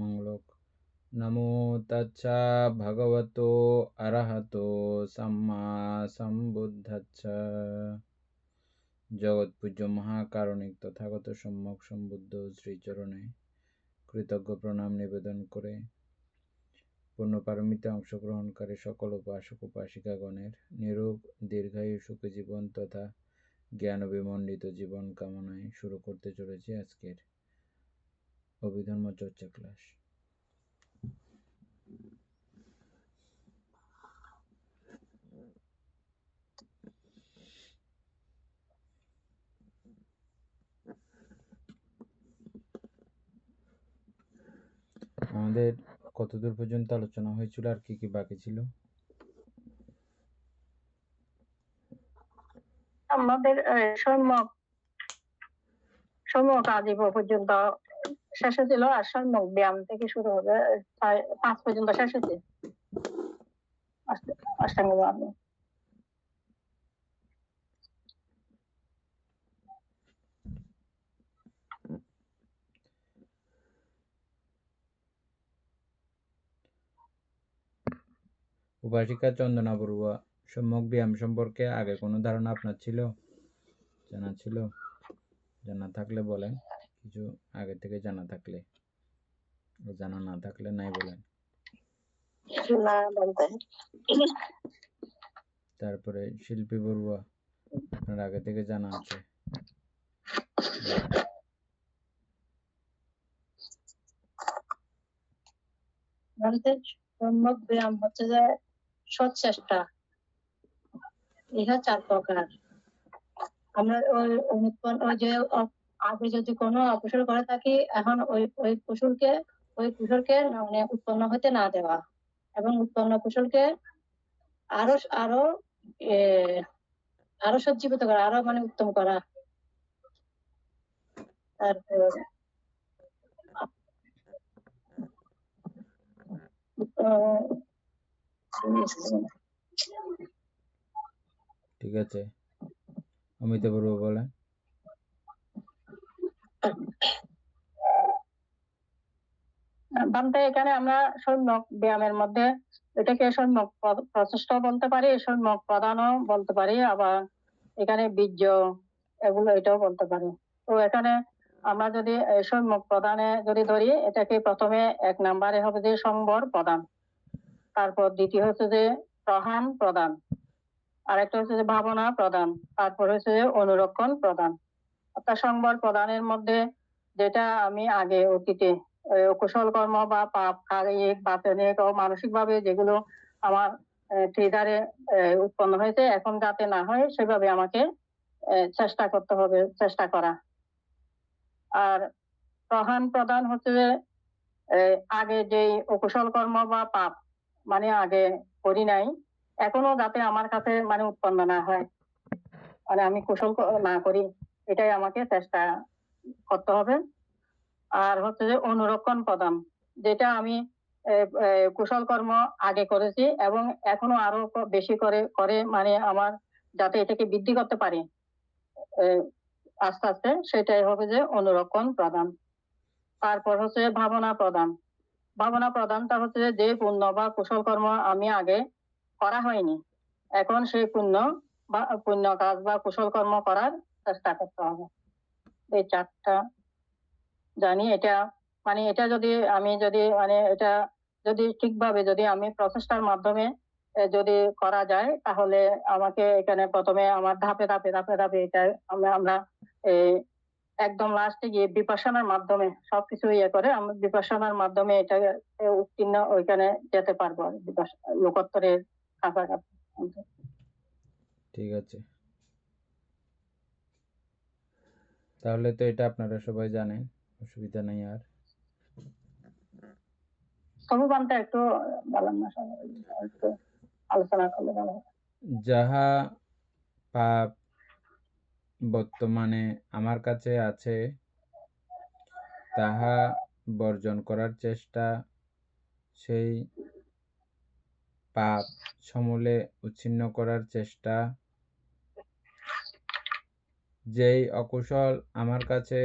মঙ্গলক। নমো তচ্ছা ভগবতো অরহতো সম্মা সম্বুদ্ধাচ্ছা। জগৎপূজ্য মহাকারণিক তথাগত সম্যক সম্বুদ্ধ শ্রীচরণে কৃতজ্ঞ প্রণাম নিবেদন করে পূর্ণপারমিতে অংশগ্রহণকারী সকল উপাসক উপাসিকাগণের নিরোগ দীর্ঘায়ু সুখী জীবন তথা জ্ঞান বিমণ্ডিত জীবন কামনায় শুরু করতে চলেছি আজকের অভিধর্ম চর্চা ক্লাস। আমাদের কতদূর পর্যন্ত আলোচনা হয়েছিল আর কি কি বাকি ছিল? আমাদের সম্যক আজীব পর্যন্ত শেষ হয়েছিল, আর সম্যক ব্যায়াম থেকে শুরু হবে 5 পর্যন্ত শেষ হয়েছে অষ্টাঙ্গ ব্যায়াম। উপাসিকা চন্দনা বড়ুয়া, সম্যক ব্যায়াম সম্পর্কে আগে কোনো ধারণা আপনার ছিল? জানা ছিল? জানা থাকলে বলেন, কিছু আগে থেকে জানা থাকলে, জানা না থাকলে নাই বলেন। তারপরে শিল্পী বড়ুয়া, আপনার আগে থেকে জানা আছে? সম্যক ব্যায়াম হচ্ছে যে সৎচেষ্টা, ইহা 4 প্রকার। আমরা ওই যে আগে যদি কোনো অকুশল করে থাকি, এখন ওই কুশলকে মানে উৎপন্ন হতে না দেওয়া, এবং উৎপন্ন কুশলকে আরো আরো আরো সজ্জীবিত করা, আরো মানে উত্তম করা। তারপর ঠিক আছে, অমিত বড়ুয়া বলেন। বান্তে এখানে আমরা সম্যক ব্যায়ামের মধ্যে এটাকে সম্যক প্রচেষ্টা বলতে পারি, সম্যক প্রদানও বলতে পারি, আবার এখানে বীর্য এগুলো এটাও বলতে পারি। তো এখানে আমরা যদি সম্যক প্রদানে যদি ধরি, এটাকে প্রথমে 1 নম্বরে হবে যে সম্বর প্রদান, তারপর দ্বিতীয় হচ্ছে যে প্রহান প্রদান, আরেকটা হচ্ছে যে ভাবনা প্রদান, তারপর হচ্ছে যে অনুরক্ষণ প্রদান। অর্থাৎ সম্বর প্রদানের মধ্যে যেটা আমি আগে অতীতে কুশল কর্ম বা পাপ শারীরিক বাচনিক ও মানসিক ভাবে যেগুলো আমার ট্রিগারে উৎপন্ন হয়েছে, এখন যাতে না হয় সেভাবে আমাকে চেষ্টা করতে হবে, চেষ্টা করা। আর প্রধান প্রদান হচ্ছে যে আগে যে অকুশল কর্ম বা পাপ মানে আগে করি নাই, এখনো যাতে আমার কাছে মানে উৎপন্ন না হয়, মানে আমি কুশল না করি, এটাই আমাকে চেষ্টা করতে হবে। আর হচ্ছে যে অনুরক্ষণ প্রদান, যেটা আমি কুশল কর্ম আগে করেছি এবং এখনো আরো বেশি করে মানে আমার যাতে এটাকে বৃদ্ধি করতে পারি আস্তে আস্তে, সেটাই হবে যে অনুরক্ষণ প্রদান। তারপর হচ্ছে ভাবনা প্রদান। ভাবনা প্রদানটা হচ্ছে যে পুণ্য বা কুশল কর্ম আমি আগে করা হয়নি, এখন সেই পুণ্য কাজ বা কুশল কর্ম করার চেষ্টা করতে হবে। এই 4টা জানি। এটা মানে এটা যদি আমি মানে এটা যদি ঠিকভাবে যদি আমি প্রচেষ্টার মাধ্যমে যদি করা যায়, তাহলে আমাকে এখানে প্রথমে আমার ধাপে ধাপে ধাপে ধাপে এটা আমরা একদম লাস্টে গিয়ে বিপাশনার মাধ্যমে সবকিছু করে আমরা বিপাশনার মাধ্যমে এটা উত্তীর্ণ ওইখানে যেতে পারবো লোকোত্তরের কাছাকাছি। ঠিক আছে, তাহলে তো এটা আপনারা সবাই জানেন, অসুবিধা নেই। আর তবুবানটা একটু বলেন না, একটু আলোচনা করলে ভালো। যাহা পাপ বর্তমানে আমার কাছে আছে, তাহা বর্জন করার চেষ্টা, সেই পাপ সমূলে উচ্ছিন্ন করার চেষ্টা, যেই অকুশল আমার কাছে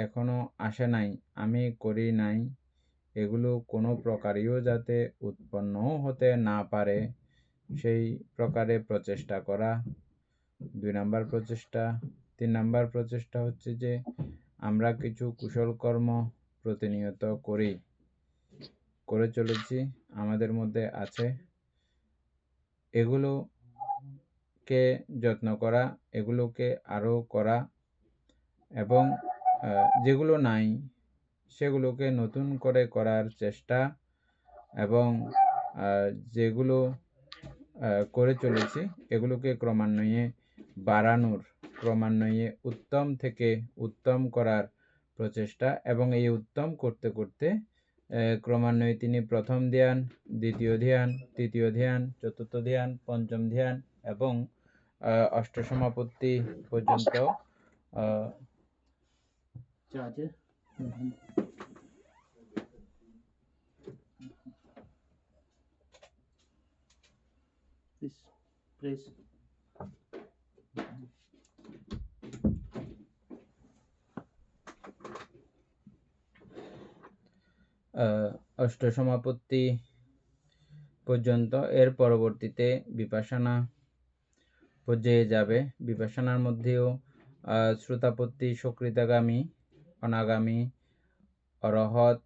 এখনো আসে নাই, আমি করি নাই, এগুলো কোনো প্রকারেও যাতে উৎপন্ন হতে না পারে সেই প্রকারে প্রচেষ্টা করা 2 নাম্বার প্রচেষ্টা। 3 নাম্বার প্রচেষ্টা হচ্ছে যে আমরা কিছু কুশল কর্ম প্রতিনিয়ত করে চলেছি, আমাদের মধ্যে আছে, এগুলোকে যত্ন করা, এগুলোকে আরও করা এবং যেগুলো নাই সেগুলোকে নতুন করে করার চেষ্টা এবং যেগুলো করে চলেছি এগুলোকে ক্রমান্বয়ে বাড়ানোর, ক্রমান্বয়ে উত্তম থেকে উত্তম করার প্রচেষ্টা এবং এই উত্তম করতে করতে ক্রমান্বয়ে তিনি প্রথম ধ্যান, দ্বিতীয় ধ্যান, তৃতীয় ধ্যান, চতুর্থ ধ্যান, পঞ্চম ধ্যান এবং অষ্টসমাপত্তি পর্যন্ত অষ্টসমাপত্তি পর্যন্ত, এর পরবর্তীতে বিপাশনা পর্যায়ে যাবে। বিপাশনার মধ্যেও শ্রুতাপত্তি, সকৃতাগামী, অনাগামী, অরহত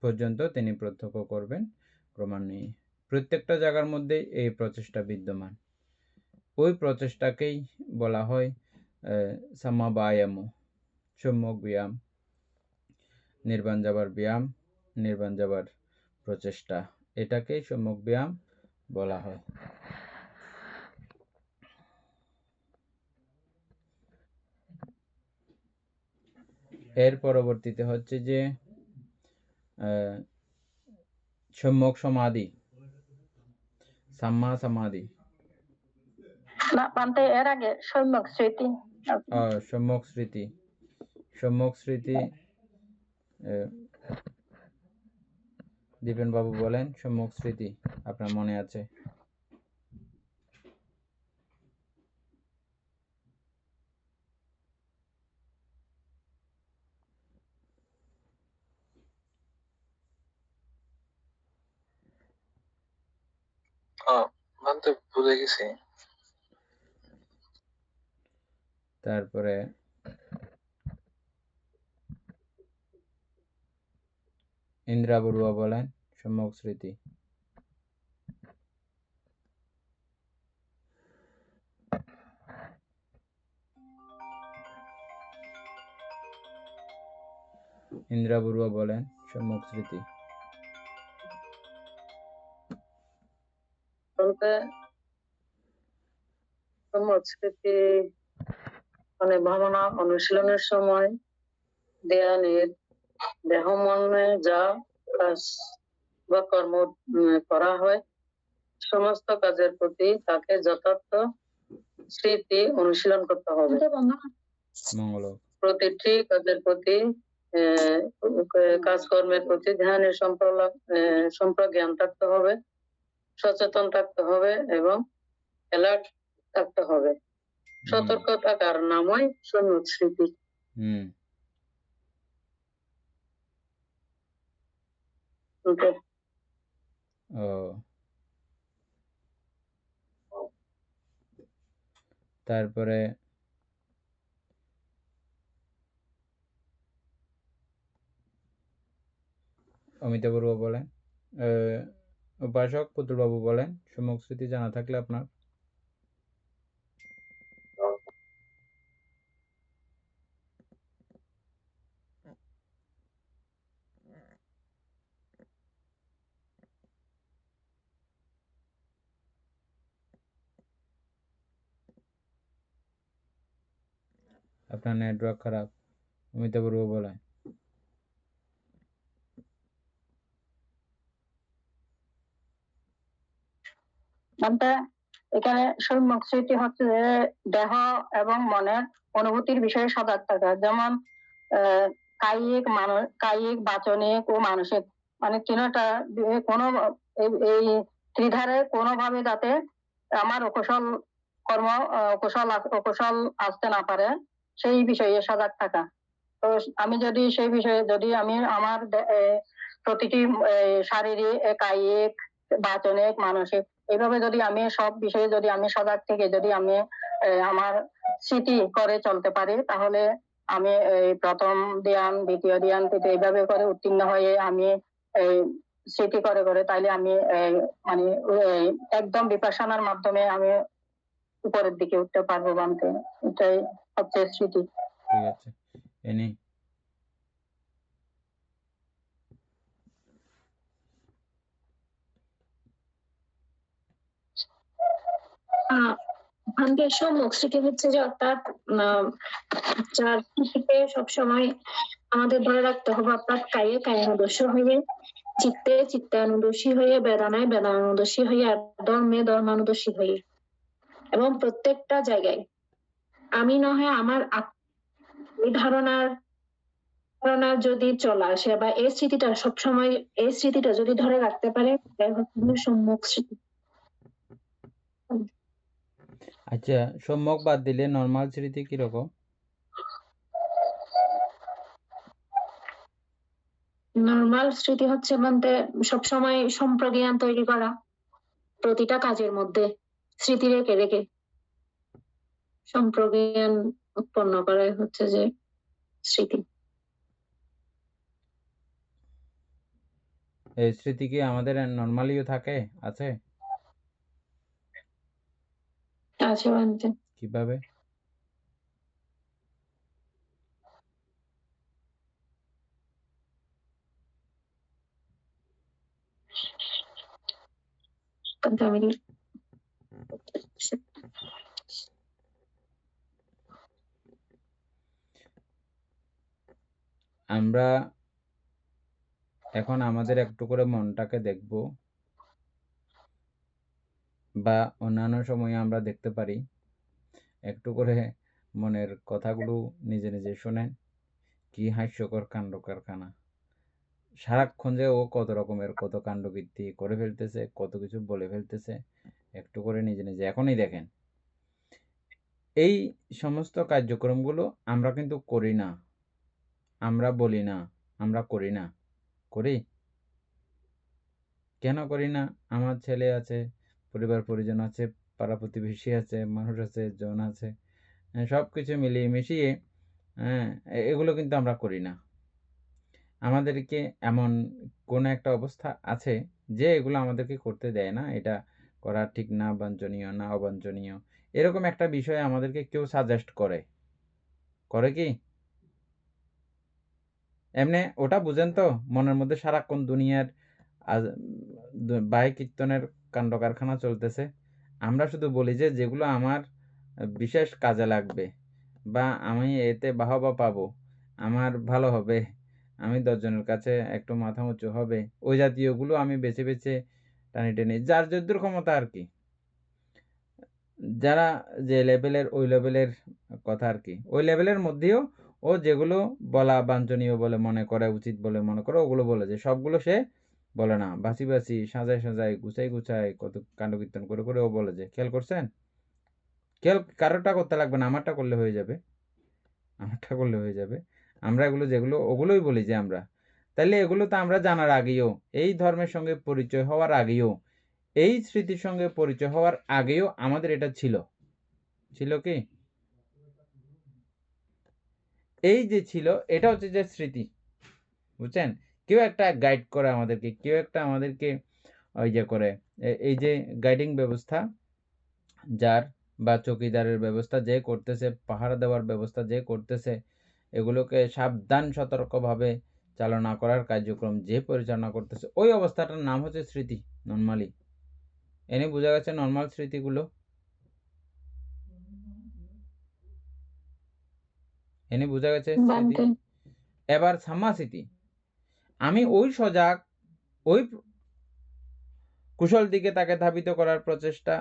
পর্যন্ত তিনি প্রত্যক্ষ করবেন ক্রমান্বয়ে। প্রত্যেকটা জায়গার মধ্যে এই প্রচেষ্টা বিদ্যমান। ওই প্রচেষ্টাকেই বলা হয় সাম্মাবায়াম, সম্যক ব্যায়াম, নির্বাণ যাবার ব্যায়াম, নির্বাণ যাবার প্রচেষ্টা, এটাকেই সম্যক ব্যায়াম বলা হয়। এর পরবর্তীতে হচ্ছে যে সম্যক সমাধি, সাম্মা সমাধি। এর আগে সম্যক স্মৃতি। সম্যক স্মৃতি, সম্যক স্মৃতি দীপেন বাবু বলেন, সম্যক স্মৃতি আপনার মনে আছে? ভুলে গেছি। তারপরে ইন্দ্রা বড়ুয়া বলেন, সম্যক স্মৃতি। ইন্দ্রা বড়ুয়া বলেন, সম্যক স্মৃতি। সম্যক স্মৃতি মানে ভাবনা অনুশীলনের সময় ধ্যানের দেহ মনে যা কাজ বা কর্ম করা হয় সমস্ত কাজের প্রতি তাকে যথার্থ স্মৃতি অনুশীলন করতে হবে। প্রতিটি কাজের প্রতি কাজকর্মের প্রতি ধ্যানের সম্পর্ক জ্ঞান থাকতে হবে, সচেতন থাকতে হবে এবং অ্যালার্ট থাকতে হবে। সতর্ক থাকার নামই সম্যক স্মৃতি। তারপরে অমিতা বড়ুয়া বলেন, উপাসক পুতুলবাবু বলেন, সম্যক স্মৃতি জানা থাকলে আপনার। আপনার নেটওয়ার্ক খারাপ। অমিতা বড়ুয়া বলেন। এখানে সম্যক স্মৃতি হচ্ছে দেহ এবং মনের অনুভূতির বিষয়ে সজাগ থাকা, যেমন কায়িক, বাচনিক ও মানসিক, মানে তিনটা কোনো এই ত্রিধারে কোনোভাবে যাতে আমার অকুশল কর্ম অকুশল আসতে না পারে সেই বিষয়ে সজাগ থাকা। তো আমি যদি সেই বিষয়ে যদি আমি আমার প্রতিটি শারীরিক, কায়িক, বাচনিক, মানসিক এইভাবে যদি আমি সব বিষয়ে যদি আমি সজাগ থেকে যদি আমি আমার স্মৃতি করে চলতে পারি, তাহলে আমি প্রথম ধ্যান, দ্বিতীয় ধ্যান, তৃতীয় এইভাবে করে উত্তীর্ণ হয়ে আমি স্মৃতি করে করে তাইলে আমি মানে একদম বিপাশানার মাধ্যমে আমি উপরের দিকে উঠতে পারবো বানতে। এটাই হচ্ছে স্মৃতি। ঠিক আছে, এনি আমাদের সম্মুখ স্মৃতি হচ্ছে যে অর্থাৎ যার স্মৃতিকে সবসময় আমাদের ধরে রাখতে হবে, অর্থাৎ কায়ে কায়ানুদর্শ হয়ে, চিত্তে চিত্তানুদর্শী হয়ে, বেদনায় বেদনানুদর্শী হয়ে, আর ধর্মে ধর্মানুদর্শী হয়ে, এবং প্রত্যেকটা জায়গায় আমি না হয় আমার ধারণার যদি চলে আসে বা এই স্মৃতিটা সবসময় এই স্মৃতিটা যদি ধরে রাখতে পারে, সম্মুখ স্মৃতি। আচ্ছা, সম্যক বাদ দিলে নর্মাল স্মৃতি কিরকম? নর্মাল স্মৃতি হচ্ছে বলতে সবসময় সম্প্রজ্ঞান তৈরি করা, প্রতিটা কাজের মধ্যে স্মৃতি রেখে রেখে সম্প্রজ্ঞান উৎপন্ন করাই হচ্ছে যে স্মৃতি। এই স্মৃতি কি আমাদের নর্মালিও থাকে? আছে? আছে বলতে কিভাবে? আমি আমরা এখন আমাদের একটু করে মনটাকে দেখব, বা অন্যান্য সময়ে আমরা দেখতে পারি, একটু করে মনের কথাগুলো নিজে নিজে শোনেন। কি হাস্যকর কাণ্ড কারখানা! সারাক্ষণ যে ও কত রকমের কত কাণ্ডকীর্তি করে ফেলতেছে, কত কিছু বলে ফেলতেছে, একটু করে নিজে নিজে এখনই দেখেন। এই সমস্ত কার্যক্রমগুলো আমরা কিন্তু করি না, আমরা বলি না, আমরা করি না। করি? কেন করি না? আমার ছেলে আছে, পরিবার পরিজন আছে, পাড়া প্রতিবেশী আছে, মানুষ আছে, জন আছে, সব কিছু মিলিয়ে মিশিয়ে এগুলো কিন্তু আমরা করি না। আমাদেরকে এমন কোনো একটা অবস্থা আছে যে এগুলো আমাদেরকে করতে দেয় না, এটা করা ঠিক না, বাঞ্ছনীয় না, অবাঞ্ছনীয়, এরকম একটা বিষয় আমাদেরকে কেউ সাজেস্ট করে। করে কি? এমনি ওটা বুঝেন তো, মনের মধ্যে সারাক্ষণ দুনিয়ার বাই কীর্তনের কাণ্ড কারখানা চলতেছে। আমরা শুধু বলি যে যেগুলো আমার বিশেষ কাজে লাগবে, বা আমি এতে বাহবা পাবো, আমার ভালো হবে, আমি 10 জনের কাছে একটু মাথা উঁচু হবে, ওই জাতীয়গুলো আমি বেছে বেছে টানি টেনে, যার যদ্দুর ক্ষমতা আর কি, যারা যে লেভেলের, ওই লেভেলের কথা আর কি, ওই লেভেলের মধ্যেও ও যেগুলো বলা বাঞ্ছনীয় বলে মনে করে, উচিত বলে মনে করে, ওগুলো বলে, যে সবগুলো সে বলে না, বাসি বাসি সাজায় সাজায় গুছাই গুছাই কত কাণ্ড কীর্তন করে করে ও বলে। যে খেয়াল করছেন? খেয়াল কারোটা করতে লাগবে না, আমারটা করলে হয়ে যাবে, আমারটা করলে হয়ে যাবে। আমরা এগুলো যেগুলো ওগুলোই বলি যে আমরা, তাহলে এগুলো তো আমরা জানার আগেও, এই ধর্মের সঙ্গে পরিচয় হওয়ার আগেও, এই স্মৃতির সঙ্গে পরিচয় হওয়ার আগেও আমাদের এটা ছিল। ছিল কি? এই যে ছিল, এটা হচ্ছে যে স্মৃতি, বুঝছেন? কেউ একটা গাইড করে আমাদেরকে, কেউ একটা আমাদেরকে ওই যে করে, এই যে গাইডিং ব্যবস্থা যার, বা চৌকিদারের ব্যবস্থা যে করতেছে, পাহারা দেওয়ার ব্যবস্থা যে করতেছে, এগুলোকে সাবধান সতর্কভাবে চালনা করার কার্যক্রম যে পরিচালনা করতেছে, ওই অবস্থাটার নাম হচ্ছে স্মৃতি। নর্মালি এনে বোঝা গেছে নর্মাল স্মৃতিগুলো, এনে বোঝা গেছে স্মৃতি। এবার সাম্মা স্মৃতি, আমি ওই সজাগ, ওই কুশল দিকে তাকে ধাবিত করার প্রচেষ্টা,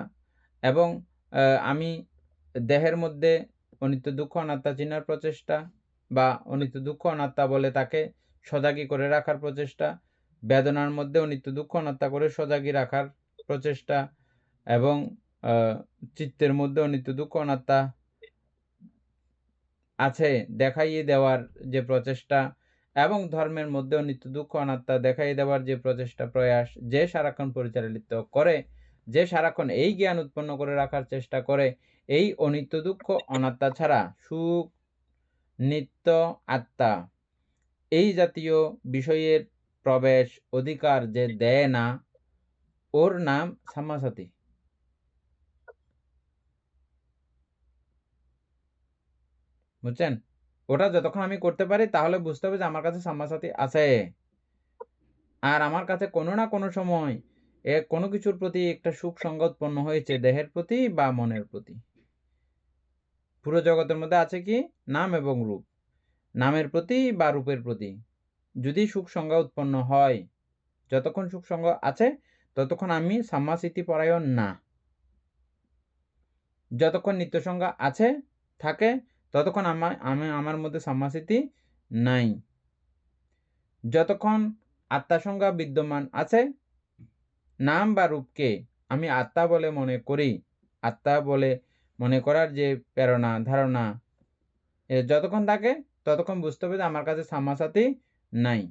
এবং আমি দেহের মধ্যে অনিত্য দুঃখ অনাত্মা চিনার প্রচেষ্টা, বা অনিত্য দুঃখ অনাত্মা বলে তাকে সজাগী করে রাখার প্রচেষ্টা, বেদনার মধ্যে অনিত্য দুঃখ অনাত্মা করে সজাগী রাখার প্রচেষ্টা, এবং চিত্তের মধ্যে অনিত্য দুঃখ অনাত্মা আছে দেখাইয়ে দেওয়ার যে প্রচেষ্টা এবং ধর্মের মধ্যেও নিত্য দুঃখ অনাত্মা দেখাইয়ে দেওয়ার যে প্রচেষ্টা প্রয়াস যে সারাক্ষণ পরিচালিত করে, যে সারাক্ষণ এই জ্ঞান উৎপন্ন করে রাখার চেষ্টা করে, এই অনিত্য দুঃখ অনাত্মা ছাড়া সুখ নিত্য আত্মা এই জাতীয় বিষয়ের প্রবেশ অধিকার যে দেয় না, ওর নাম সাম্মাসাতি। বুঝছেন? ওটা যতক্ষণ আমি করতে পারি তাহলে বুঝতে হবে যে আমার কাছে সাম্মাসাতি আছে। আর আমার কাছে কোনো না কোনো সময় কোনো কিছুর প্রতি একটা সুখ সংজ্ঞা উৎপন্ন হয়েছে, দেহের প্রতি বা মনের প্রতি। পুরো জগতের মধ্যে আছে কি? নাম এবং রূপ। নামের প্রতি বা রূপের প্রতি যদি সুখ সংজ্ঞা উৎপন্ন হয়, যতক্ষণ সুখ সংজ্ঞা আছে ততক্ষণ আমি সাম্মাসিতি পরায়ণ না। যতক্ষণ নিত্য সংজ্ঞা আছে থাকে ততক্ষণ আমার মধ্যে সাম্মাসিতি নাই। যতক্ষণ আত্মা সংজ্ঞা বিদ্যমান আছে, নাম বা রূপকে আমি আত্মা বলে মনে করি, আত্মা বলে মনে করার যে প্রেরণা ধারণা যতক্ষণ থাকে ততক্ষণ বুঝতে হবে যে আমার কাছে সাম্মাসাতি নাই।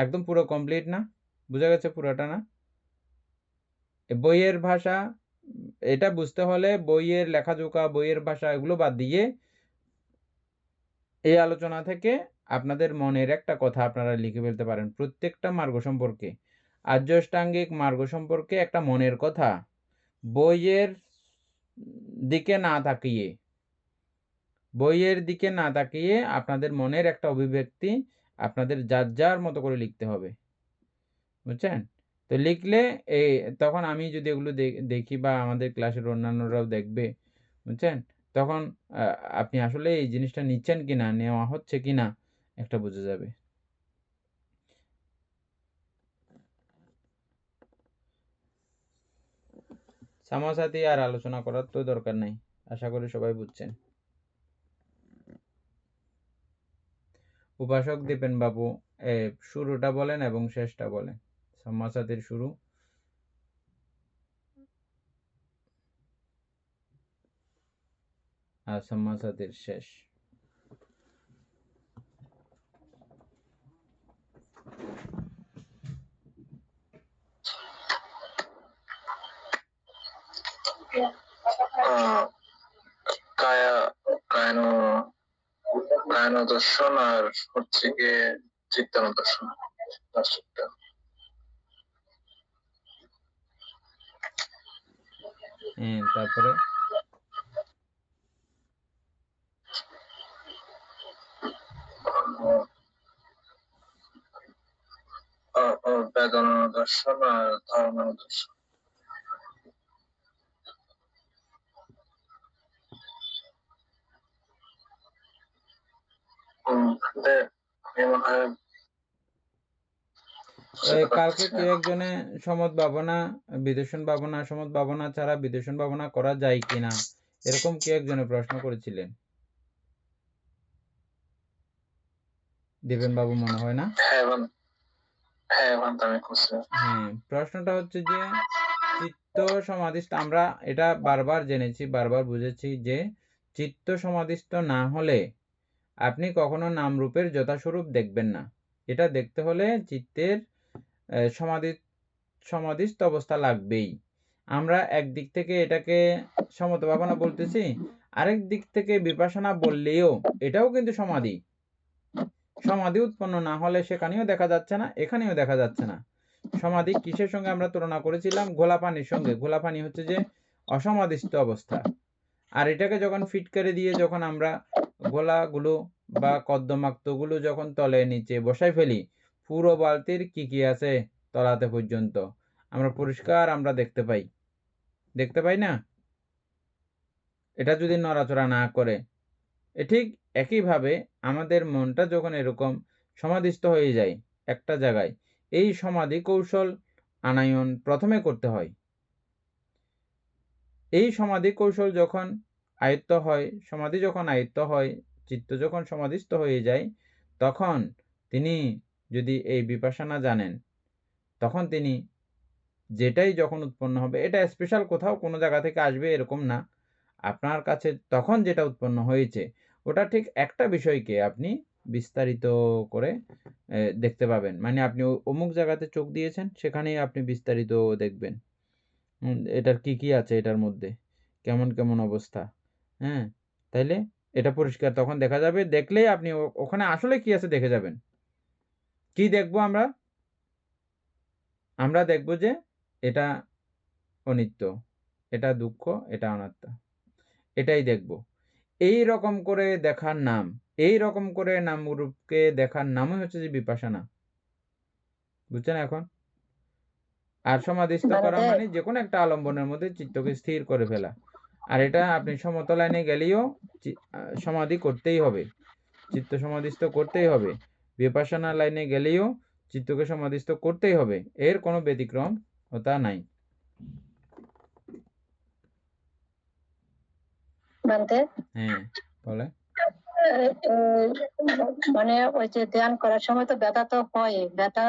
একদম পুরো কমপ্লিট না? বুঝা গেছে পুরোটা না? বইয়ের ভাষা এটা বুঝতে হলে বইয়ের লেখাজোকা, বইয়ের ভাষা এগুলো বাদ দিয়ে এই আলোচনা থেকে আপনাদের মনের একটা কথা আপনারা লিখে ফেলতে পারেন। প্রত্যেকটা মার্গ সম্পর্কে, আর্য অষ্টাঙ্গিক মার্গ সম্পর্কে একটা মনের কথা বইয়ের দিকে না তাকিয়ে আপনাদের মনের একটা অভিব্যক্তি আপনাদের যার যার মতো করে লিখতে হবে। বুঝছেন? তো লিখলে তখন আমি যদি এগুলো দেখি বা আমাদের ক্লাসের অন্যান্যরাও দেখবে, বুঝছেন? তখন আপনি আসলে এই জিনিসটা নিচ্ছেন কিনা, নেওয়া হচ্ছে কিনা একটা বোঝা যাবে। সামাসাতি আর আলোচনা করার তো দরকার নাই, আশা করি সবাই বুঝছেন। উপাসক দীপেন বাবু শুরুটা বলেন এবং শেষটা বলেন। সামাসাতির শুরু আর সামাসাতির শেষ। কায়ানো দর্শন আর হচ্ছে গিয়ে চিত্তানো দর্শন। তারপরে বেদনা দর্শন আর ধর্ম দর্শন। কালকে কেউ একজনে সমদ ভাবনা, বিদর্শন ভাবনা, সমদ ভাবনা ছাড়া বিদর্শন ভাবনা করা যায় কিনা এরকম কেউ একজনে প্রশ্ন করেছিলেন, দীপেন বাবু মনে হয় না? হ্যাঁ, প্রশ্নটা হচ্ছে যে চিত্ত সমাধিস্থ, আমরা এটা বারবার জেনেছি, বারবার বুঝেছি যে চিত্ত সমাধিস্থ না হলে আপনি কখনো নাম রূপের যথাস্বরূপ দেখবেন না। এটা দেখতে হলে চিত্তের সমাধিস্থ অবস্থা লাগবেই। আমরা একদিক থেকে এটাকে সমত ভাবনা বলতেছি, আরেক দিক থেকে বিপাশনা বললেও এটাও কিন্তু সমাধি। সমাধি উৎপন্ন না হলে সেখানেও দেখা যাচ্ছে না, এখানেও দেখা যাচ্ছে না। সমাধি কিসের সঙ্গে আমরা তুলনা করেছিলাম? ঘোলা পানির সঙ্গে। ঘোলা পানি হচ্ছে যে অসমাধিস্থ অবস্থা। আর এটাকে যখন ফিট করে দিয়ে যখন আমরা গোলাগুলো বা কর্দমাক্তগুলো যখন তলে নিচে বসাই ফেলি, পুরো বালতির কি আছে তলাতে পর্যন্ত আমরা পরিষ্কার আমরা দেখতে পাই না? এটা যদি নড়াচড়া না করে, ঠিক একইভাবে আমাদের মনটা যখন এরকম সমাধিস্থ হয়ে যায় একটা জায়গায়, এই সমাধি কৌশল আনায়ন প্রথমে করতে হয়। এই সমাধি কৌশল যখন আয়ত্ত হয়, সমাধি যখন আয়ত্ত হয়, চিত্ত যখন সমাধিস্থ হয়ে যায়, তখন তিনি যদি এই বিপাশনা জানেন, তখন তিনি যেটাই যখন উৎপন্ন হবে, এটা স্পেশাল কোথাও কোনো জায়গা থেকে আসবে এরকম না। আপনার কাছে তখন যেটা উৎপন্ন হয়েছে ওটা ঠিক একটা বিষয়কে আপনি বিস্তারিত করে দেখতে পাবেন। মানে আপনি অমুক জায়গাতে চোখ দিয়েছেন, সেখানেই আপনি বিস্তারিত দেখবেন। এটার কি আছে এটার মধ্যে, কেমন কেমন অবস্থা, হ্যাঁ? তাইলে এটা পরিষ্কার তখন দেখা যাবে। দেখলেই আপনি ওখানে আসলে কি আছে দেখে যাবেন। কি দেখবো আমরা? আমরা দেখব যে এটা অনিত্য, এটা দুঃখ, এটা অনাত্মা। এটাই দেখব। এই রকম করে দেখার নাম, এই রকম করে নামরূপকে দেখার নামই হচ্ছে যে বিপাশনা। বুঝছেন এখন? আর সমাধিস্থ করা মানে যেকোনো একটা আলম্বনের মধ্যে চিত্তকে স্থির করে ফেলা। আর এটা আপনি সমতল লাইনে গেলেও সমাধি করতেই হবে, চিত্ত সমাধিস্থ করতেই হবে। বিপাশনা লাইনে গেলেও চিত্তকে সমাধিস্থ করতেই হবে, এর কোনো ব্যতিক্রম ওটা নাই। হ্যাঁ, বলে মানে ওই যে ধ্যান করার সময় তো ব্যথা তো হয়, ব্যথা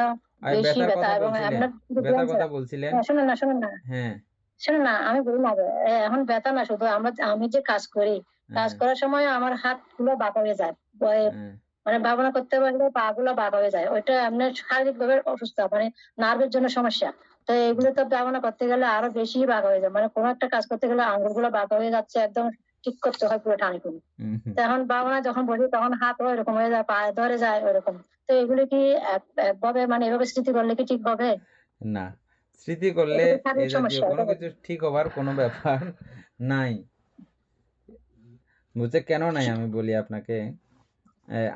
বেশি ব্যথা, এবং ব্যথার কথা বলছিলেন। শুনুন না হ্যাঁ, শুনুন না, আমি বলি না এখন ব্যথা না, শুধু আমি যে কাজ করি, কাজ করার সময় আমার হাত গুলো বাঁকা হয়ে যায়, মানে ভাবনা করতে পারলে পা গুলো বাঁকা হয়ে যায়, ওইটা আপনার শারীরিক ভাবে অসুস্থ, মানে নার্ভের জন্য সমস্যা। তো এগুলো তো ভাবনা করতে গেলে আরো বেশি বাঁকা হয়ে যায়, মানে কোনো একটা কাজ করতে গেলে আঙ্গুল গুলো বাঁকা হয়ে যাচ্ছে, একদম ঠিক করতে হয় পুরো টানি করে। তখন ভাবনা যখন বলি তখন হাত ওইরকম হয়ে যায়, পায়ে ধরে যায় ওইরকম। তো এগুলো কি একভাবে মানে এভাবে স্মৃতি করলে কি ঠিক হবে? না, স্মৃতি করলে এই জাতীয় কোনো কিছু ঠিক হবার কোনো ব্যাপার নাই। বুঝছে কেন নাই আমি বলি আপনাকে।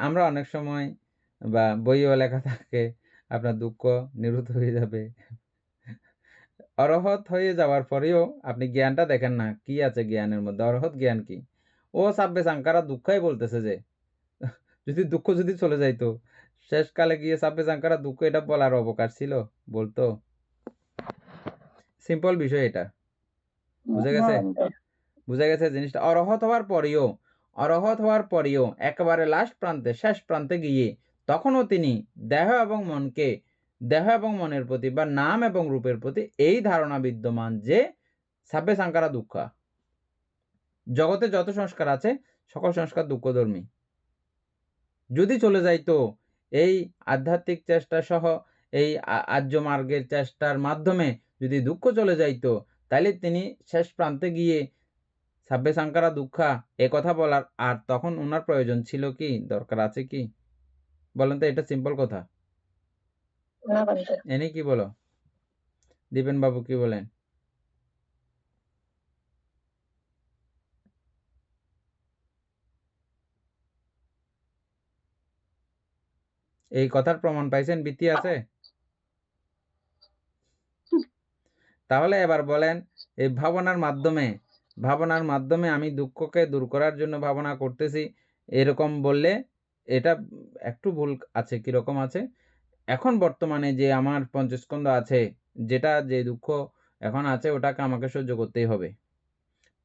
আমরা অনেক সময় বা বইও লেখা থাকে আপনার দুঃখ নিরুদ্ধ হয়ে যাবে। অরহত হয়ে যাওয়ার পরেও আপনি জ্ঞানটা দেখেন না, কি আছে জ্ঞানের মধ্যে, অরহত জ্ঞান কি? ও সাব্বে সাংকারা দুঃখই বলতেছে যে যদি দুঃখ যদি চলে যাইতো, শেষকালে গিয়ে সাব্বে সাংকারা দুঃখ এটা বলার অবকাশ ছিল? বলতো? সিম্পল বিষয় এটা। বুঝে গেছে? বুঝা গেছে জিনিসটা? অরহত হওয়ার পরেও একেবারে লাস্ট প্রান্তে, শেষ প্রান্তে গিয়ে তখনও তিনি দেহ এবং মনের প্রতি বা নাম এবং রূপের প্রতি এই ধারণা বিদ্যমান যে সাব্বে সাংকারা দুঃখা, জগতে যত সংস্কার আছে সকল সংস্কার দুঃখধর্মী। যদি চলে যাইতো এই আধ্যাত্মিক চেষ্টা সহ এই আর্য মার্গের চেষ্টার মাধ্যমে যদি দুঃখ চলে যাইতো, তাহলে তিনি শেষ প্রান্তে গিয়ে সাব্বে সাংকারা দুঃখা এ কথা বলার আর তখন ওনার প্রয়োজন ছিল কি, দরকার আছে কি? বলেন তো, এটা সিম্পল কথা। এনে কি বলো দীপেন বাবু, কি বলেন? এই কথার প্রমাণ পাইছেন? ভিত্তি আছে? তাহলে এবার বলেন, এই ভাবনার মাধ্যমে আমি দুঃখকে দূর করার জন্য ভাবনা করতেছি, এরকম বললে এটা একটু ভুল আছে। কিরকম আছে? এখন বর্তমানে যে আমার পঞ্চস্কন্ধ আছে, যেটা যে দুঃখ এখন আছে ওটাকে আমাকে সহ্য করতেই হবে।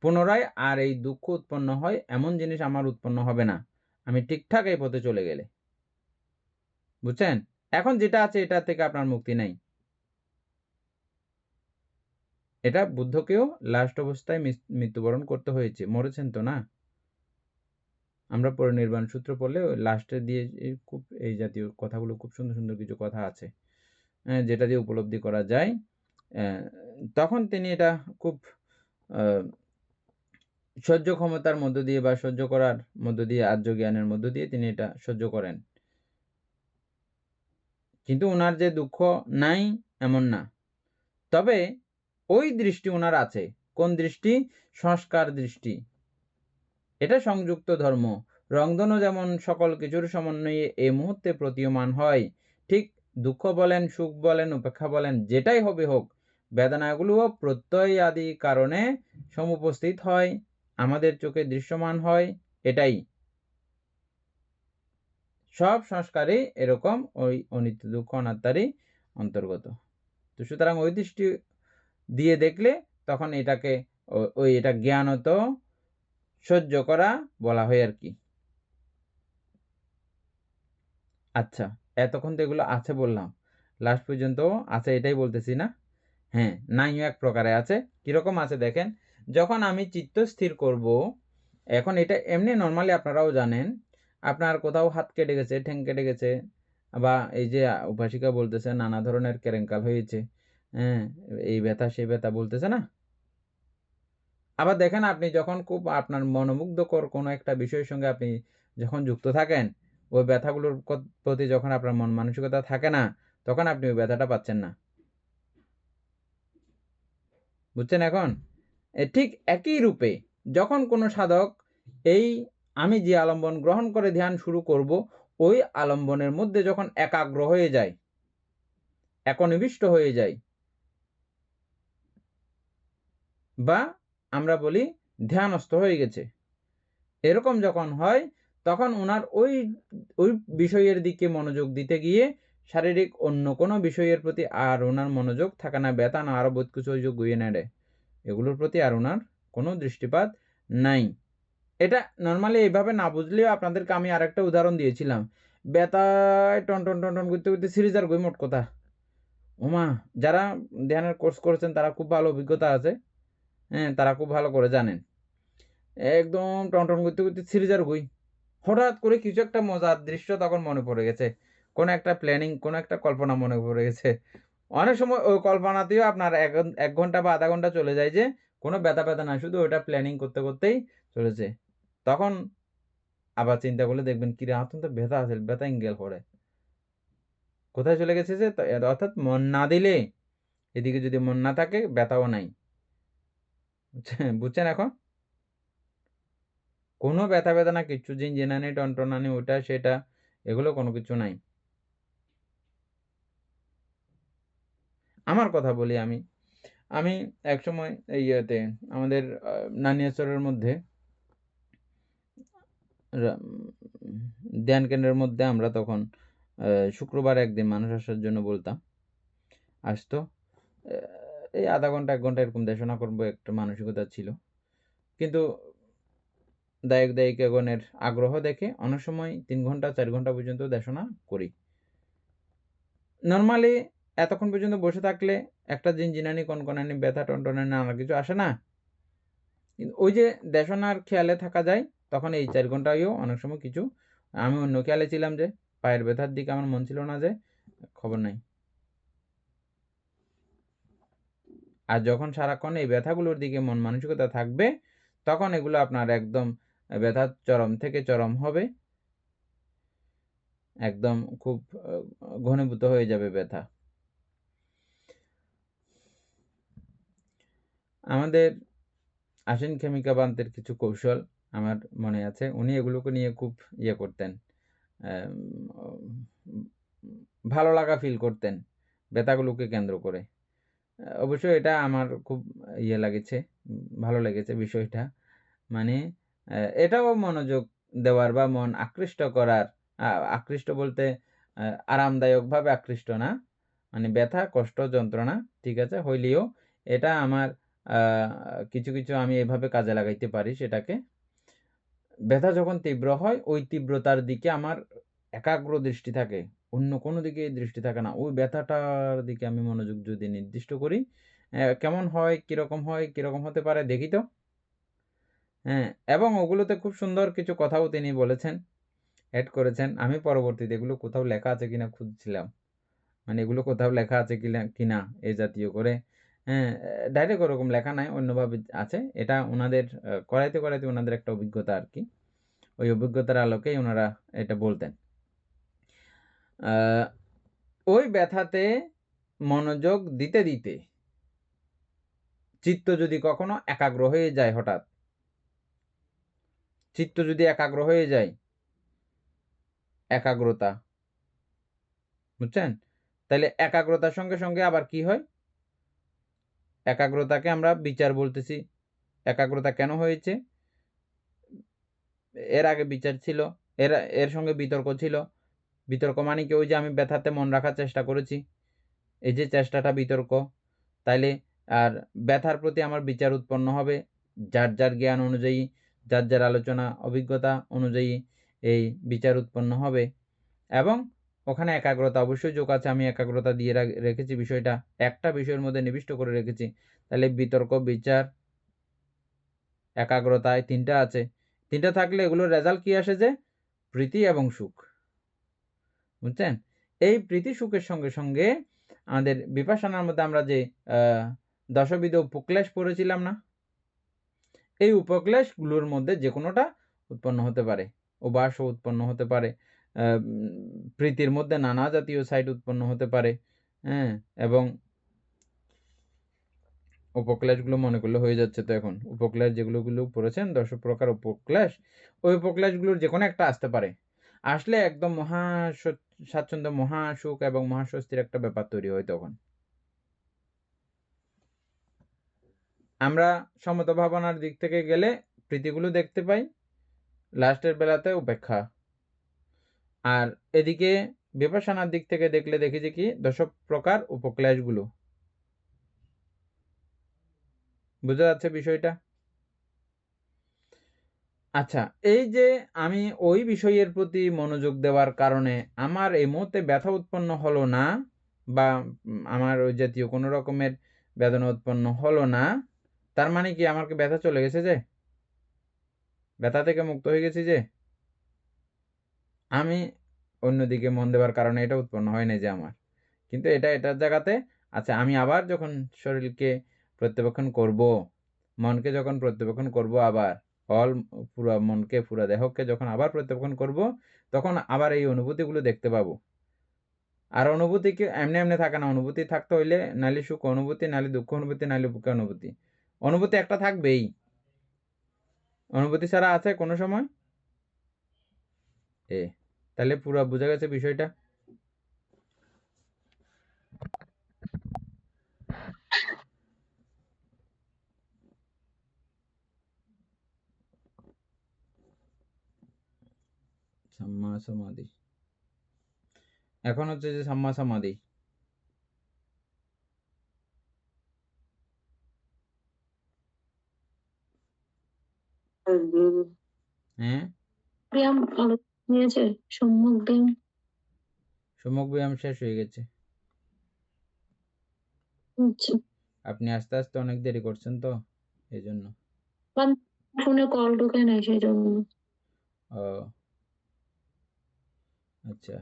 পুনরায় আর এই দুঃখ উৎপন্ন হয় এমন জিনিস আমার উৎপন্ন হবে না, আমি ঠিকঠাক এই পথে চলে গেলে। বুঝছেন? এখন যেটা আছে এটা থেকে আপনার মুক্তি নাই। এটা বুদ্ধকেও লাস্ট অবস্থায় মৃত্যুবরণ করতে হয়েছে, মরেছেন তো না? আমরা পরিনির্বাণ সূত্র পড়লে লাস্টে দিয়ে খুব এই জাতীয় কথাগুলো, খুব সুন্দর সুন্দর কিছু কথা আছে যেটা দিয়ে উপলব্ধি করা যায়। তখন তিনি এটা খুব সহ্য ক্ষমতার মধ্য দিয়ে বা সহ্য করার মধ্য দিয়ে, আর্য জ্ঞানের মধ্য দিয়ে তিনি এটা সহ্য করেন। কিন্তু ওনার যে দুঃখ নাই এমন না, তবে ওই দৃষ্টি ওনার আছে। কোন দৃষ্টি? সংস্কার দৃষ্টি। এটা সংযুক্ত ধর্ম। রংধনু যেমন সকল কিছুর সমন্বয়ে এই মুহূর্তে প্রতীয়মান হয়, ঠিক দুঃখ বলেন, সুখ বলেন, উপেক্ষা বলেন, যেটাই হবে হোক, বেদনাগুলোও প্রত্যয় আদি কারণে সমুপস্থিত হয়, আমাদের চোখে দৃশ্যমান হয়। এটাই সব সংস্কারই এরকম, ওই অনিত্য দুঃখ অনাত্মারই অন্তর্গত। তো সুতরাং ওই দৃষ্টি দিয়ে দেখলে তখন এটাকে এটা জ্ঞানত সহ্য করা বলা হয় আর কি। আচ্ছা, এতক্ষণ তো এগুলো আছে বললাম, লাস্ট পর্যন্ত আছে এটাই বলতেছি না? হ্যাঁ, নাইও এক প্রকারে আছে। কিরকম আছে দেখেন, যখন আমি চিত্ত স্থির করব, এখন এটা এমনি নর্মালি আপনারাও জানেন, আপনার কোথাও হাত কেটে গেছে, ঠ্যাং কেটে গেছে, বা এই যে উপাসিকা বলতেছে নানা ধরনের কেরেঙ্কাল হয়েছে, হ্যাঁ, এই ব্যথা সেই ব্যথা বলতেছে না। আবার দেখেন, আপনি যখন খুব আপনার মনোমুগ্ধকর কোনো একটা বিষয়ের সঙ্গে আপনি যখন যুক্ত থাকেন, ওই ব্যথাগুলোর প্রতি যখন আপনার মন মানসিকতা থাকে না, তখন আপনি ওই ব্যথাটা পাচ্ছেন না। বুঝছেন এখন? ঠিক একই রূপে যখন কোনো সাধক এই আমি যে আলম্বন গ্রহণ করে ধ্যান শুরু করব, ওই আলম্বনের মধ্যে যখন একাগ্র হয়ে যায়, একনিবিষ্ট হয়ে যায়, বা আমরা বলি ধ্যানস্থ হয়ে গেছে, এরকম যখন হয়, তখন ওনার ওই বিষয়ের দিকে মনোযোগ দিতে গিয়ে শারীরিক অন্য কোনো বিষয়ের প্রতি আর ওনার মনোযোগ থাকে না, ব্যথা না আরো বহুত কিছু গুইয়ে নেড়ে, এগুলোর প্রতি আর ওনার কোনো দৃষ্টিপাত নাই। এটা নর্মালি এইভাবে না বুঝলেও আপনাদেরকে আমি আরেকটা উদাহরণ দিয়েছিলাম, ব্যথায় টন টন টন টন করতে করতে সিরিজ আর গই মোট কথা। ওমা, যারা ধ্যানের কোর্স করেছেন তারা খুব ভালো অভিজ্ঞতা আছে, হ্যাঁ, তারা খুব ভালো করে জানেন, একদম টন টন করতে করতে সিরিজ আর গই, হঠাৎ করে কিছু একটা মজার দৃশ্য তখন মনে পড়ে গেছে, কোনো একটা প্ল্যানিং, কোনো একটা কল্পনা মনে পড়ে গেছে। অনেক সময় ওই কল্পনাতেও আপনার 1 ঘন্টা বা আধা ঘন্টা চলে যায়, যে কোনো ব্যথা ব্যথা না, শুধু ওটা প্ল্যানিং করতে করতেই চলেছে। তখন আবার চিন্তা করলে দেখবেন, কিরে আমার তো ব্যথা আছে, ব্যথা ইঙ্গেল করে কোথায় চলে গেছে, যে অর্থাৎ মন না দিলে, এদিকে যদি মন না থাকে ব্যথাও নাই। বুঝছেন এখন? কোনো ব্যথা বেদনা কিচ্ছু, ঝিনঝিনানি টনটনানি ওটা সেটা এগুলো কোনো কিছু নাই। আমার কথা বলি, আমি একসময় ইয়েতে আমাদের নানিয়াচরের মধ্যে ধ্যান কেন্দ্রের মধ্যে আমরা তখন শুক্রবার একদিন মানুষ আসার জন্য বলতাম, আসতো এই আধা ঘন্টা 1 ঘন্টা এরকম দেশনা করবো একটা মানসিকতা ছিল। কিন্তু দায়িকাগণের আগ্রহ দেখে অনেক সময় 3 ঘন্টা 4 ঘন্টা পর্যন্ত দেশনা করি। নর্মালি এতক্ষণ পর্যন্ত বসে থাকলে একটা ঝিনঝিনানি কনকনানি ব্যথা টনটনানি নানা কিছু আসে না, কিন্তু ওই যে দেশনার খেয়ালে থাকা যায়, তখন এই 4 ঘন্টায়ও অনেক সময় কিছু আমি অন্য খেয়ালে ছিলাম, যে পায়ের ব্যথার দিকে আমার মন ছিল না, যে খবর নাই। আর যখন সারাক্ষণ এই ব্যথাগুলোর দিকে মন মানসিকতা থাকবে, তখন এগুলো আপনার একদম ব্যথার চরম থেকে চরম হবে, একদম খুব ঘনীভূত হয়ে যাবে ব্যথা। আমাদের আশ্বিন খেমিকা বান্তের কিছু কৌশল আমার মনে আছে, উনি এগুলোকে নিয়ে খুব করতেন, ভালো লাগা ফিল করতেন ব্যথাগুলোকে কেন্দ্র করে। অবশ্যই এটা আমার খুব লাগেছে, ভালো লেগেছে বিষয়টা। মানে এটাও মনোযোগ দেওয়ার বা মন আকৃষ্ট করার, আকৃষ্ট বলতে আরামদায়কভাবে আকৃষ্ট না, মানে ব্যথা কষ্ট যন্ত্রণা ঠিক আছে হইলেও এটা আমার কিছু কিছু আমি এভাবে কাজে লাগাইতে পারি। সেটাকে ব্যথা যখন তীব্র হয়, ওই তীব্রতার দিকে আমার একাগ্র দৃষ্টি থাকে, অন্য কোনো দিকে দৃষ্টি থাকে না, ওই ব্যথাটার দিকে আমি মনোযোগ যদি নির্দিষ্ট করি, কেমন হয়, কিরকম হতে পারে দেখি তো। হ্যাঁ, এবং ওগুলোতে খুব সুন্দর কিছু কথাও তিনি বলেছেন, অ্যাড করেছেন। আমি পরবর্তীতে এগুলো কোথাও লেখা আছে কিনা খুঁজছিলাম, মানে এগুলো কোথাও লেখা আছে কিনা এই জাতীয় করে। হ্যাঁ, ডাইরেক্ট ওরকম লেখা নাই, অন্যভাবে আছে। এটা ওনাদের করাইতে ওনাদের একটা অভিজ্ঞতা আর কি, ওই অভিজ্ঞতার আলোকেই ওনারা এটা বলতেন। ওই ব্যথাতে মনোযোগ দিতে দিতে চিত্ত যদি কখনো একাগ্র হয়ে যায়, হঠাৎ চিত্ত যদি একাগ্র হয়ে যায়, একাগ্রতা, বুঝছেন? তাহলে একাগ্রতার সঙ্গে সঙ্গে আবার কি হয়, একাগ্রতাকে আমরা বিচার বলতেছি। একাগ্রতা কেন হয়েছে? এর আগে বিচার ছিল, এর সঙ্গে বিতর্ক ছিল। বিতর্ক মানে কি, ওই যে আমি ব্যথাতে মন রাখার চেষ্টা করেছি, এই যে চেষ্টাটা বিতর্ক। তাইলে আর ব্যথার প্রতি আমার বিচার উৎপন্ন হবে, যার যার জ্ঞান অনুযায়ী, যার যার আলোচনা অভিজ্ঞতা অনুযায়ী এই বিচার উৎপন্ন হবে। এবং ওখানে একাগ্রতা অবশ্যই যোগ আছে, আমি একাগ্রতা দিয়ে রেখেছি বিষয়টা, একটা বিষয়ের মধ্যে নিবিষ্ট করে রেখেছি। তাহলে বিতর্ক বিচার একাগ্রতায়, তিনটা আছে। তিনটা থাকলে এগুলোর রেজাল্ট কি আসে যে প্রীতি এবং সুখ। বুঝছেন? এই প্রীতি সুখের সঙ্গে সঙ্গে আমাদের বিপাশানার মধ্যে আমরা যে দশবিধ উপক্লেশ পড়েছিলাম না, এই উপক্লেশগুলোর মধ্যে যে কোনোটা উৎপন্ন হতে পারে। উবাসও উৎপন্ন হতে পারে, প্রীতির মধ্যে নানা জাতীয় সাইড উৎপন্ন হতে পারে। হ্যাঁ, এবং উপক্লেশগুলো মনে করলে হয়ে যাচ্ছে। তো এখন উপক্লেশ যেগুলো পড়েছেন 10 প্রকার উপক্লেশ, ওই উপক্লেশগুলোর যে কোনো একটা আসতে পারে। আসলে একদম মহা স্বাচ্ছন্দ্য, মহা সুখ এবং মহাস্বস্তির একটা ব্যাপার তৈরি হয়। তখন আমরা সমতা ভাবনার দিক থেকে গেলে প্রীতিগুলো দেখতে পাই, লাস্টের বেলাতে উপেক্ষা। আর এদিকে বিপাশানার দিক থেকে দেখলে দেখি যে কি 10 প্রকার উপক্লেশগুলো। বোঝা যাচ্ছে বিষয়টা? আচ্ছা, এই যে আমি ওই বিষয়ের প্রতি মনোযোগ দেওয়ার কারণে আমার এই মুহূর্তে ব্যথা উৎপন্ন হলো না, বা আমার ওই জাতীয় কোনো রকমের বেদনা উৎপন্ন হলো না, তার মানে কি আমার কি ব্যথা চলে গেছে? যে ব্যথা থেকে মুক্ত হয়ে গেছি, যে আমি অন্যদিকে মন দেওয়ার কারণে এটা উৎপন্ন হয় না যে আমার, কিন্তু এটার জায়গাতে আচ্ছা, আমি আবার যখন শরীরকে প্রত্যাবর্তন করব, মনকে যখন প্রত্যাবর্তন করব, আবার পুরা মনকে, পুরা দেহকে যখন আবার প্রত্যাবর্তন করব, তখন আবার এই অনুভূতিগুলো দেখতে পাবো। আর অনুভূতি কি এমনি এমনি থাকে না। অনুভূতি থাকতে হইলে নাইলে সুখ অনুভূতি, নাইলে দুঃখ অনুভূতি, নাইলে বুকে অনুভূতি। অনুভূতি একটা থাকবেই। অনুভূতি ছাড়া আছে কোনো সময়? তাহলে পুরো বোঝা গেছে বিষয়টা? সাম্মা সমাধি। এখন হচ্ছে যে সাম্মা সমাধি। হ্যাঁ, ব্যায়াম নিয়েছে, সম্মুখ ব্যায়াম। সম্মুখ ব্যায়াম শেষ হয়ে গেছে। আচ্ছা, আপনি আস্তে আস্তে অনেক দেরি করছেন তো, এই জন্য। ফোনে কল ঢুকে নাই সেই জন্য। ও আচ্ছা,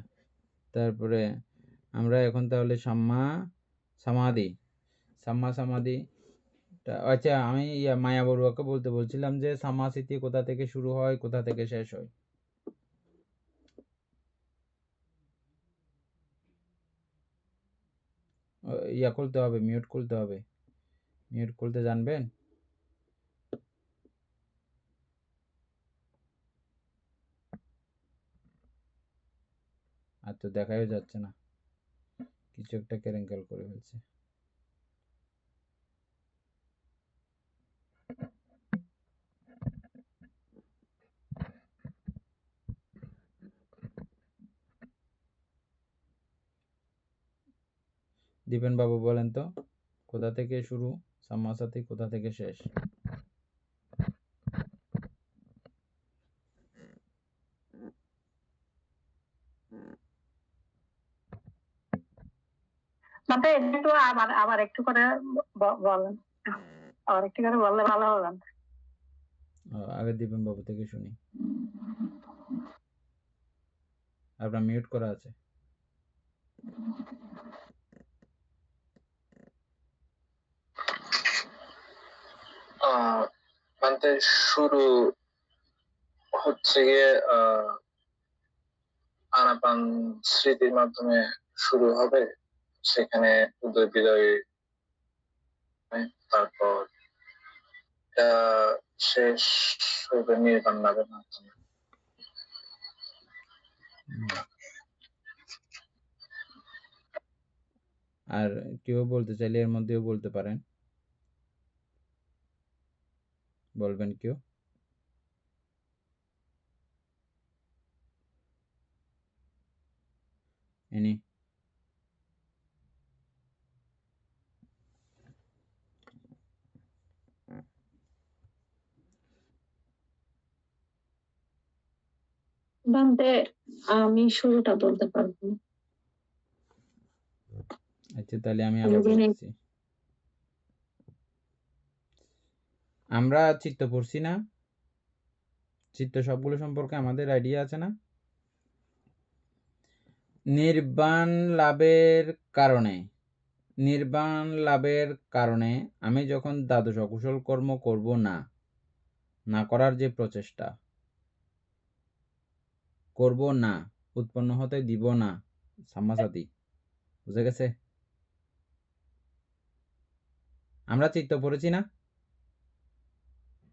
তারপরে আমরা এখন তাহলে সাম্মা সমাধি। আচ্ছা, আমি মায়া বড়ুয়াকে বলছিলাম যে সাম্মা স্মৃতি কোথা থেকে শুরু হয়, কোথা থেকে শেষ হয়? খুলতে হবে, মিউট খুলতে হবে। মিউট খুলতে জানবেন? আর তো দেখাই যাচ্ছে না, কিছু একটা কেরেঙ্কাল করে ফেলছে। দীপেন বাবু বলেন তো, কোথা থেকে শুরু সাম্মা স্মৃতি, কোথা থেকে শেষ? মানে একটু আবার একটু করে বলেন, আবার একটু করে বললে ভালো হবে। আগে দীপেন বাবু থেকে শুনি। আপনার মিউট করা আছে। মানে শুরু হচ্ছে গিয়ে আনাপান স্মৃতির মাধ্যমে শুরু হবে, সেখানে উদয় বিদয়, তারপর শেষ হবে নির্বাণ লাভের মাধ্যমে। আর কেউ বলতে চাইলে এর মধ্যেও বলতে পারেন, বলবেন কেউ? এনি বান্তে আমি শুরুটা বলতে পারবো না। আচ্ছা, তাহলে আমি আবার বলছি। আমরা চিত্ত পড়ছি না? চিত্ত সবগুলো সম্পর্কে আমাদের আইডিয়া আছে না? নির্বাণ লাভের কারণে আমি যখন দ্বাদশ অকুশল কর্ম করব না করার যে প্রচেষ্টা, করব না, উৎপন্ন হতে দিব না, সাম্মাসাতি, বুঝে গেছে? আমরা চিত্ত পড়েছি না?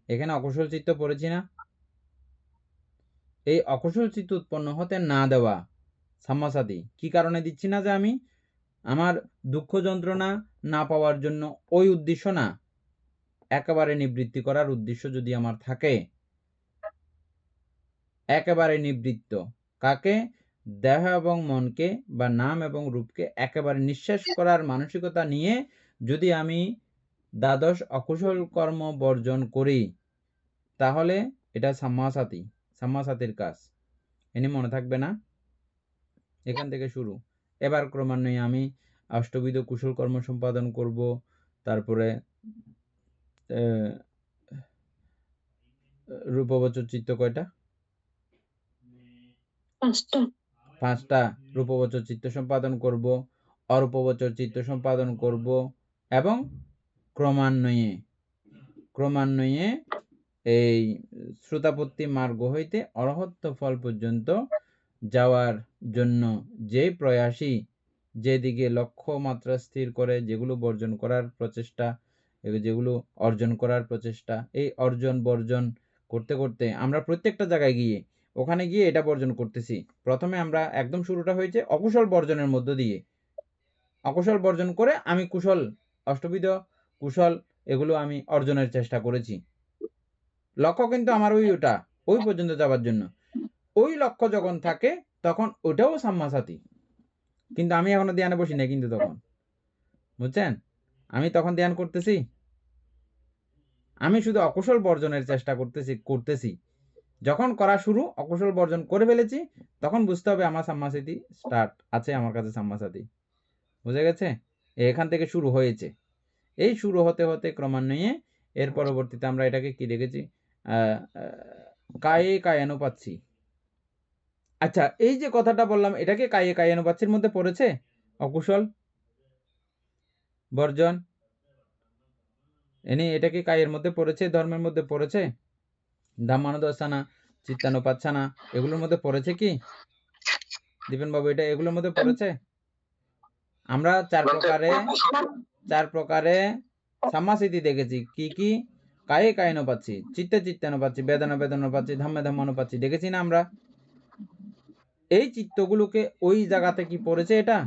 এখানে অকুশল চিত্ত পড়েছি না? এই অকুশল চিত্ত উৎপন্ন হতে না দেওয়া সাম্মাসাতি, কি কারণে দিচ্ছি না? যে আমি আমার দুঃখ যন্ত্রণা না পাওয়ার জন্য ওই উদ্দেশ্য না, একেবারে নিবৃত্তি করার উদ্দেশ্য যদি আমার থাকে, একেবারে নিবৃত্ত, কাকে? দেহ এবং মনকে বা নাম এবং রূপকে একেবারে নিঃশেষ করার মানসিকতা নিয়ে যদি আমি দ্বাদশ অকুশল কর্ম বর্জন করি, তাহলে এটা সাম্মাসাতির কাজ। এনে মনে থাকবে না? এখান থেকে শুরু। এবার ক্রমান্বয়ে আমি অষ্টবিধ কুশল কর্ম সম্পাদন করব। তারপরে রূপবচর চিত্ত কয়টা? 5টা রূপবচর চিত্ত সম্পাদন করব, অরূপবচর চিত্ত সম্পাদন করব, এবং ক্রমান্বয়ে এই শ্রোতাপত্তি মার্গ হইতে অরহত্ত ফল পর্যন্ত যাওয়ার জন্য যে প্রয়াসী, যেদিকে লক্ষ্য মাত্রা স্থির করে যেগুলো বর্জন করার প্রচেষ্টা, যেগুলো অর্জন করার প্রচেষ্টা, এই অর্জন বর্জন করতে করতে আমরা প্রত্যেকটা জায়গায় গিয়ে ওখানে গিয়ে এটা বর্জন করতেছি। প্রথমে আমরা একদম শুরুটা হয়েছে অকুশল বর্জনের মধ্য দিয়ে। অকুশল বর্জন করে আমি কুশল, অষ্টবিধ কুশল, এগুলো আমি অর্জনের চেষ্টা করেছি। লক্ষ্য কিন্তু আমার ওই পর্যন্ত যাওয়ার জন্য। ওই লক্ষ্য যখন থাকে তখন ওটাও সাম্মাসাতি, কিন্তু আমি এখনো ধ্যানে বসি না কিন্তু তখন, বুঝছেন? আমি তখন ধ্যান করতেছি, আমি শুধু অকুশল বর্জনের চেষ্টা করতেছি। যখন করা শুরু, অকুশল বর্জন করে ফেলেছি, তখন বুঝতে হবে আমার সাম্মাসাতি স্টার্ট আছে, আমার কাছে সাম্মাসাতি, বুঝে গেছে? এখান থেকে শুরু হয়েছে। এই শুরু হতে হতে ক্রমান্বয়ে এর পরবর্তীতে আমরা এটাকে কি রেখেছি? কায়ানুপাচ্ছি। আচ্ছা, এই যে কথাটা বললাম, এটাকে কায়ানুপাচ্ছির মধ্যে পড়েছে অকুশল বর্জন? এটা কি কায়ের মধ্যে পড়েছে, ধর্মের মধ্যে পড়েছে? ধাম্মানুদর্শনা, চিত্তানুপাচ্ছানা, এগুলোর মধ্যে পড়েছে কি দীপেন বাবু? এটা এগুলোর মধ্যে পড়েছে? আমরা চার প্রকারে সাম্মাসিতি দেখেছি। কি কি? কায়ানুপাচ্ছি, চিত্তানুপাচ্ছি, বেদনানুপাচ্ছি, ধাম্মানুপাচ্ছি, দেখেছি না আমরা? এই চিত্তগুলোকে ওই জায়গাতে কি পড়েছে? এটা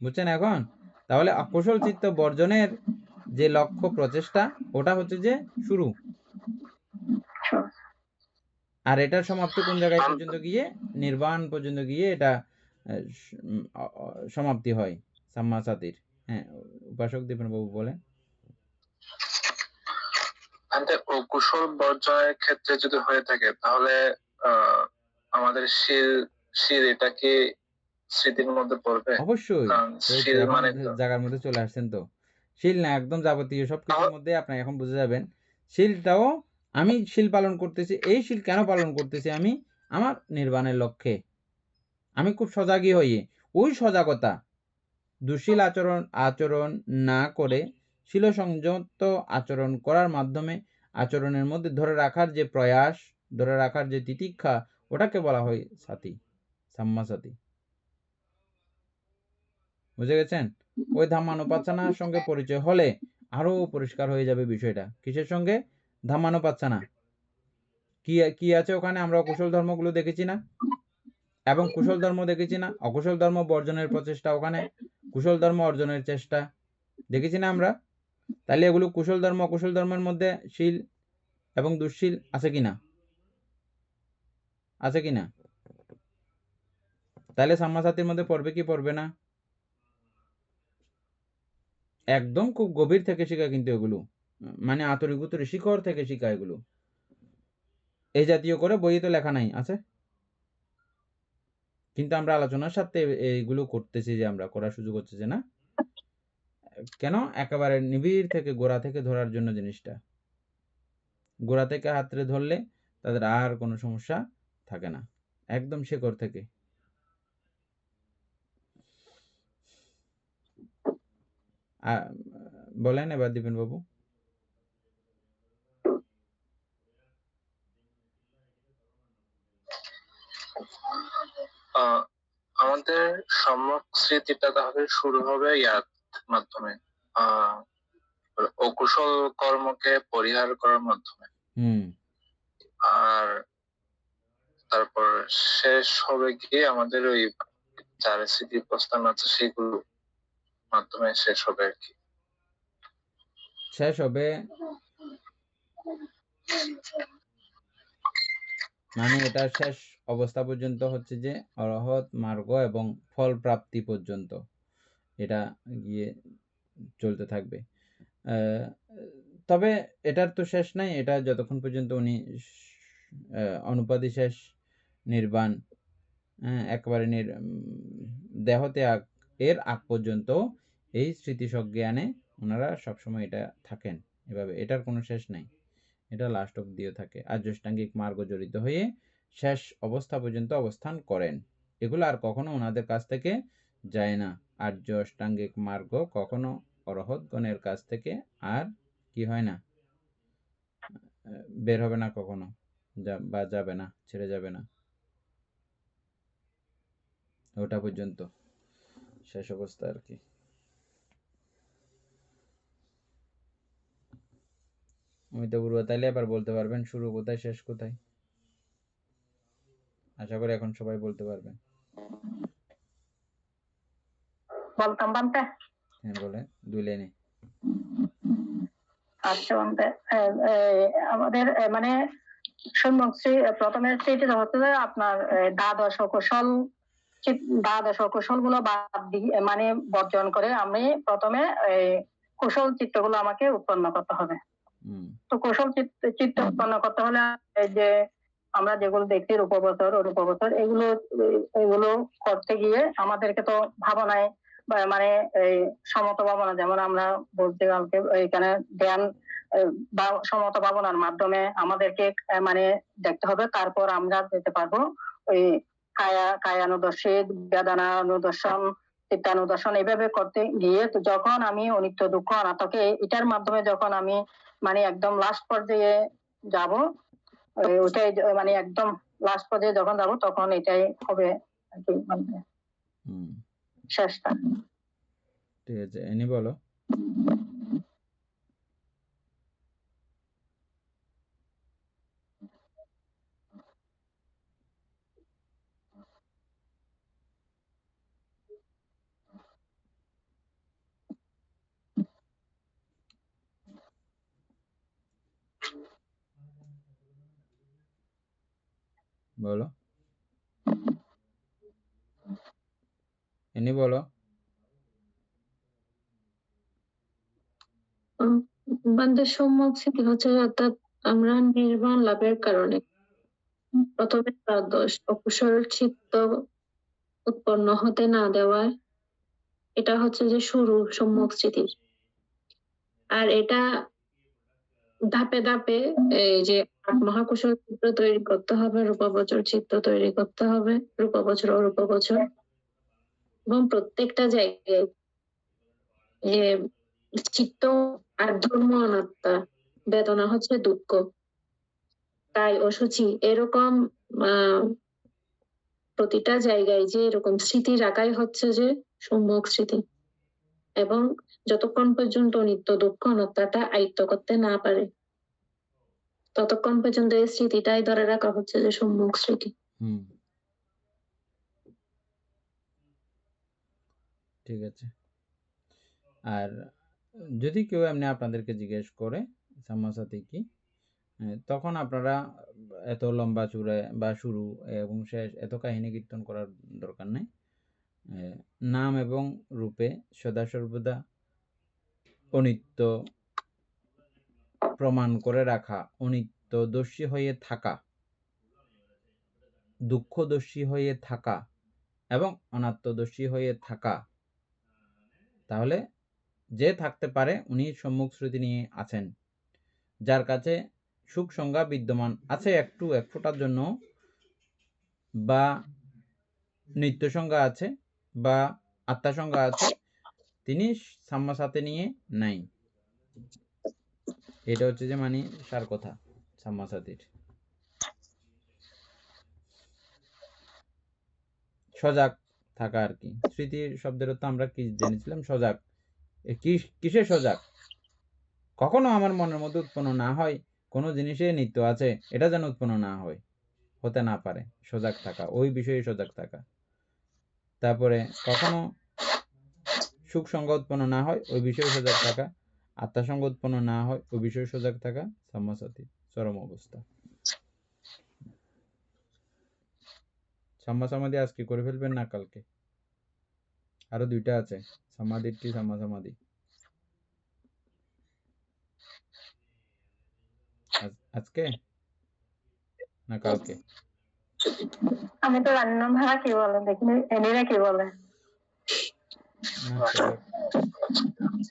বুঝছেন এখন? তাহলে অকুশল চিত্ত বর্জনের যে লক্ষ্য প্রচেষ্টা, ওটা হচ্ছে যে শুরু, আর এটার সমাপ্তি কোন জায়গায় পর্যন্ত গিয়ে? নির্বাণ পর্যন্ত গিয়ে এটা সমাপ্তি হয় সাম্মাসাতির। হ্যাঁ, উপাসক দীপেন বাবু বলেন। কুশল বর্জনের ক্ষেত্রে যদি হয়ে থাকে, তাহলে আমাদের শির এটা কি স্মৃতির মধ্যে পড়বে? অবশ্যই। মানে জায়গার মধ্যে চলে আসছেন তো। শিল না, একদম যাবতীয় সবকিছুর মধ্যে আপনি এখন বুঝে যাবেন। শিলটাও আমি শিল পালন করতেছি। এই শিল কেন পালন করতেছি? আমি আমার নির্বাণের লক্ষ্যে। আমি খুব সজাগী হয়ে ওই সজাগতা, দুশীল আচরণ না করে শিল সংযত আচরণ করার মাধ্যমে আচরণের মধ্যে ধরে রাখার যে প্রয়াস, ধরে রাখার যে তিতিক্ষা, ওটাকে বলা হয় সাম্মাসাতি। বুঝে গেছেন? ওই ধাম্মানুপাচ্ছানার সঙ্গে পরিচয় হলে আরো পরিষ্কার হয়ে যাবে বিষয়টা। কিসের সঙ্গে? ধাম্মানুপাচ্ছানা। কি আছে ওখানে? আমরা অকুশল ধর্মগুলো দেখেছি না, এবং কুশল ধর্ম দেখেছি না? অকুশল ধর্ম বর্জনের প্রচেষ্টা, ওখানে কুশল ধর্ম অর্জনের চেষ্টা দেখেছি না আমরা? তাহলে এগুলো কুশল ধর্ম, অকুশল ধর্মের মধ্যে শীল এবং দুঃশীল আছে কিনা? আছে কিনা? তাহলে সাম্মাসাতির মধ্যে পড়বে কি পড়বে না? একদম খুব গভীর থেকে শেখা কিন্তু এগুলো, মানে আতরিগুতরি শিখর থেকে শেখা এগুলো। এই জাতীয় করে বইয়ে তো লেখা নাই, আছে, কিন্তু আমরা আলোচনার সাথে এইগুলো করতেছি, যে আমরা করার সুযোগ হচ্ছে যে না। কেন একেবারে নিবিড় থেকে গোড়া থেকে ধরার জন্য জিনিসটা, গোড়া থেকে হাতড়ে ধরলে তাদের আর কোনো সমস্যা থাকে না, একদম শেকড় থেকে। বলেন এবার দীপেন বাবু। আমাদের সম্যক স্মৃতিটা তাহলে শুরু হবে ইয়ার মাধ্যমে, অকুশল কর্মকে পরিহার করার মাধ্যমে, আর তারপর শেষ হবে গিয়ে আমাদের ওই চার স্মৃতি প্রস্থান আছে সেগুলো মাধ্যমে শেষ হবে আর কি। শেষ হবে মানে এটা শেষ অবস্থা পর্যন্ত হচ্ছে যে অরহত মার্গ এবং ফল প্রাপ্তি পর্যন্ত এটা গিয়ে চলতে থাকবে। তবে এটার তো শেষ নাই, এটা যতক্ষণ পর্যন্ত উনি অনুপাদি শেষ নির্বাণ, একেবারে দেহত্যাগ এর আগ পর্যন্ত এই স্মৃতিসজ্ঞানে ওনারা সবসময় এটা থাকেন এভাবে, এটার কোনো শেষ নাই, এটা লাস্ট অব্দিও থাকে। আর্যাষ্টাঙ্গিক মার্গ জড়িত হয়ে শেষ অবস্থা পর্যন্ত অবস্থান করেন, এগুলো আর কখনো ওনাদের কাছ থেকে যায় না। আর্য অষ্টাঙ্গিক মার্গ কখনো অরহতগণের কাছ থেকে আর কি হয় না, বের হবে না কখনো, বা যাবে না, ছেড়ে যাবে না, ওটা পর্যন্ত শেষ অবস্থা আর কি। অমিতাভ বড়ুয়া তাইলে এবার বলতে পারবেন শুরু কোথায় শেষ কোথায়? আশা করি এখন সবাই বলতে পারবেন। বলতাম বানতে। হ্যাঁ বলেন, 2 লাইনে। আচ্ছা বানতে, আমাদের মানে সম্যক প্রথমে স্মৃতিটা হচ্ছে যে আপনার দ্বাদশ কৌশল গুলো বাদ দিয়ে মানে বর্জন করে আমি প্রথমে কৌশল চিত্রগুলো আমাকে উৎপন্ন করতে হবে। তো কৌশল চিত্র উৎপন্ন করতে হলে এই যে আমরা যেগুলো দেখছি রূপবছর এগুলো করতে গিয়ে আমাদেরকে তো ভাবনায় মানে এই সমত ভাবনা, যেমন আমরা বলতে কালকে এখানে ধ্যান বা সমত ভাবনার মাধ্যমে আমাদেরকে মানে দেখতে হবে, তারপর আমরা যেতে পারবো ওই কায়ানুদর্শী, বেদনানুদর্শন, চিত্তানুদর্শন এইভাবে করতে গিয়ে যখন আমি অনিত্য দুঃখ অনাত্মকে এটার মাধ্যমে যখন আমি মানে একদম লাস্ট পর্যায়ে যাব, ওটাই মানে একদম লাস্ট পর্যায়ে যখন যাব তখন এটাই হবে আর কি, মানে শেষটা। ঠিক আছে, এনি বলো। বলো, এনি বলো। বান্দার সম্যক স্মৃতি হচ্ছে অর্থাৎ আমরা নির্বাণ লাভের কারণে প্রথমে দ্বাদশ অকুশল চিত্ত উৎপন্ন হতে না দেওয়ায়, এটা হচ্ছে যে শুরু সম্যক স্মৃতির। আর এটা ধাপে ধাপে এই যে মহাকুশল চিত্র তৈরি করতে হবে, রূপবছর চিত্র তৈরি করতে হবে, রূপবছর অরূপবছর, এবং প্রত্যেকটা জায়গায় যে চিত্ত আর ধর্ম অনাত্মা, বেদনা হচ্ছে দুঃখ, তাই অসুচি, এরকম প্রতিটা জায়গায় যে এরকম স্মৃতি রাখাই হচ্ছে যে সম্যক স্মৃতি। এবং যতক্ষণ পর্যন্ত নিত্য দুঃখ অনাত্মাটা আয়ত্ত করতে না পারে ততক্ষণ পর্যন্ত এই স্মৃতিটাই ধরে রাখা হচ্ছে যে সম্যক স্মৃতি। ঠিক আছে। আর যদি কেউ এমনি আপনাদেরকে জিজ্ঞেস করে সাম্মাসাথী কি, তখন আপনারা এত লম্বা চূড়ায় বা শুরু এবং শেষ এত কাহিনী কীর্তন করার দরকার নেই। নাম এবং রূপে সদা সর্বদা অনিত্য প্রমাণ করে রাখা, অনিত্যদর্শী হয়ে থাকা, দুঃখদর্শী হয়ে থাকা এবং অনাত্মদর্শী হয়ে থাকা, তাহলে যে থাকতে পারে উনি সম্মুখ শ্রুতি নিয়ে আছেন, যার কাছে সুখ সংজ্ঞা বিদ্যমান আছে একটু এক ফোঁটার জন্য, বা নিত্য সংজ্ঞা আছে, বা আত্মা সংজ্ঞা আছে, তিনি সাম্মাসাতে নিয়ে নাই। এটা হচ্ছে যে মানে সার কথা সাম্মাসাতির। সজাগ থাকা আর কি। স্মৃতি শব্দের অর্থ আমরা কি জেনেছিলাম? সজাগ। কিসে সজাগ? কখনো আমার মনের মধ্যে উৎপন্ন না হয় কোনো জিনিসে নিত্য আছে, এটা যেন উৎপন্ন না হয়, হতে না পারে। সজাগ থাকা, ওই বিষয়ে সজাগ থাকা। তারপরে কখনো সুখ সংজ্ঞা উৎপন্ন না হয় ওই বিষয়ে সজাগ থাকা, আত্মা সংজ্ঞা উৎপন্ন না হয় ওই বিষয়ে সজাগ থাকা, সাম্মাসাতি চরম অবস্থা। সাম্মা সমাধি আজকে করে ফেলবেন না কালকে? আরো 2টা আছে, সমাধিটি সাম্মা সমাধি। আজকে না কালকে? আমি তো জানি না ভাড়া কি বলে, দেখিনি এনিরা কি বলে।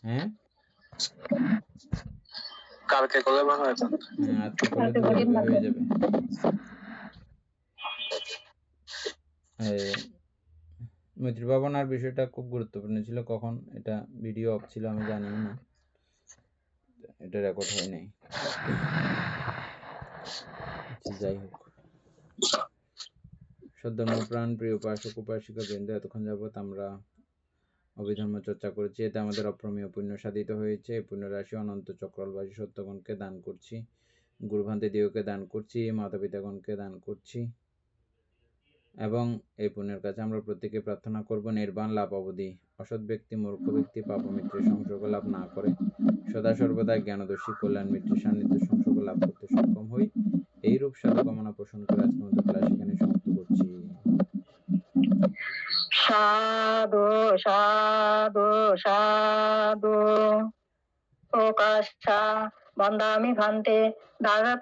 হ্যাঁ, কালকে করলে ভালো হয়। হ্যাঁ, আজকে করলে হয়ে যাবে। মৈত্রী ভাবনার বিষয়টা খুব গুরুত্বপূর্ণ ছিল। কখন এটা ভিডিও অফ ছিল আমি জানিও না, এটা রেকর্ড হয় নাই। যাই হোক, সদ্ধর্মপ্রাণ প্রিয় উপাসক উপাসিকা বৃন্দ, এতক্ষণ যাবৎ আমরা অভিধর্ম চর্চা করেছি। এতে আমাদের অপ্রমেয় পুণ্য সাধিত হয়েছে। এই পুণ্যরাশি অনন্ত চক্রলবাসী সত্যগণকে দান করছি, গুরুভান্তে দেহকে দান করছি, মাতা পিতাগণকে দান করছি, এবং এই পুণ্যের কাছে আমরা প্রত্যেকে প্রার্থনা করব নির্বাণ লাভ অবধি অসৎ ব্যক্তি, মূর্খ ব্যক্তি পাপমিত্রের সংসর্গ লাভ না করে সদা সর্বদা জ্ঞানদর্শী কল্যাণ মিত্রের সান্নিধ্য সংসর্গ লাভ করতে সক্ষম হই। এইরূপ সাধু কামনা পোষণ করে আজকের মতো ক্লাস এখানে সমাপ্ত করছি। সাধু সাধু সাধু প্রকাশা বন্দামি ভান্তে দাদা